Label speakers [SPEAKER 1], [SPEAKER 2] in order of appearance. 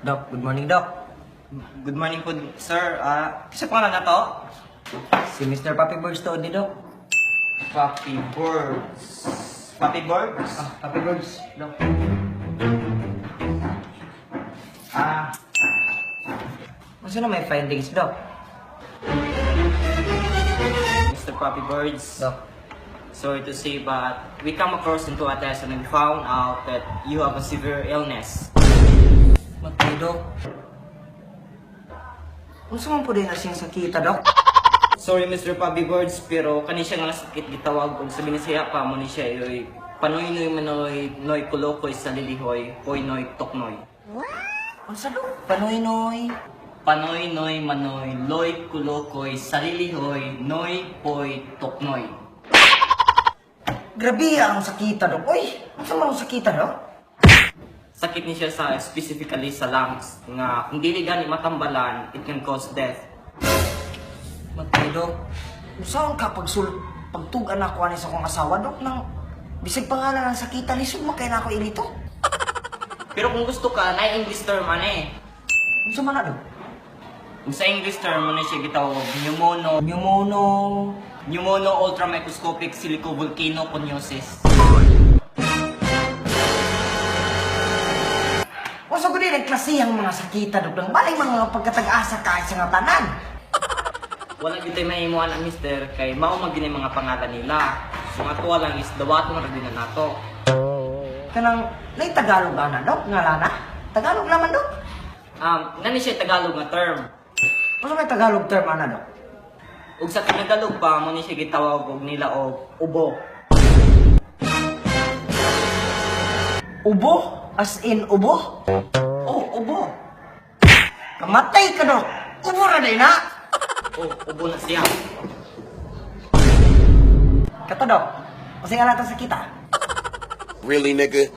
[SPEAKER 1] Doc, good morning, Doc.
[SPEAKER 2] Good morning po, sir. Kasi pangalan na to?
[SPEAKER 1] Si Mr. Papi Birds to ni Doc.
[SPEAKER 2] Papi Birds. Papi Birds?
[SPEAKER 1] Papi Birds, Doc. Masa na may findings, Doc?
[SPEAKER 2] Mr. Papi Birds.
[SPEAKER 1] Doc.
[SPEAKER 2] Sorry to say, but we come across into a test and we found out that you have a severe illness.
[SPEAKER 1] Matay, Doc. Unsa man po din na siyang sakita, Doc?
[SPEAKER 2] Sorry, Mr. Papi Birds, pero kani siya nga sakit gitawag kung sabi ni siya pa mo ni siya yoy panoy noy manoy noy kulokoy sa lilihoy hoy noy toknoy.
[SPEAKER 1] Unsa, Doc? Panoy-noy.
[SPEAKER 2] Panoy noy manoy loy kulokoy sa lilihoy noy poy toknoy.
[SPEAKER 1] Grabe ang sakita, Doc. Uy, unsa man ang sakita, Doc?
[SPEAKER 2] Sakit ni siya sa specifically sa lungs nga kung dili gani matambalan it can cause death.
[SPEAKER 1] Matay, Doc. Usaon ka pagtugan ako ani sa akong asawa, Doc, nang bisig pangalan ng sakita ni sugma kay na ako ilito.
[SPEAKER 2] Pero kung gusto ka na English term ano
[SPEAKER 1] Unsa man na, Doc?
[SPEAKER 2] kung sa English term mo na siya gitawag pneumono ultramicroscopic silicovolcanoconiosis.
[SPEAKER 1] Unsa gud ni klasihang mga sakita, Doc, nang balay mga pagkatag-asa kahit sa nga tanan.
[SPEAKER 2] Wala gyud tay mahimuan ang mister kay mao man gini mga pangalan nila. So nga tuwa lang is dawaton ra din na nato.
[SPEAKER 1] Kanang nay Tagalog ana, Doc, nga lana? Tagalog naman, Doc.
[SPEAKER 2] Ngani siya Tagalog nga term.
[SPEAKER 1] Unsa may Tagalog term ana, Doc?
[SPEAKER 2] Ug sa Tagalog pa mo ni siya gitawag og nila og ubo.
[SPEAKER 1] Ubo? As in ubo?
[SPEAKER 2] Oh, ubo.
[SPEAKER 1] Kamatay ka, Doc. Ubo ra din na.
[SPEAKER 2] Oh, ubo na siya.
[SPEAKER 1] Kato, Doc. Kasi nga natin sakita.
[SPEAKER 3] Really, nigga?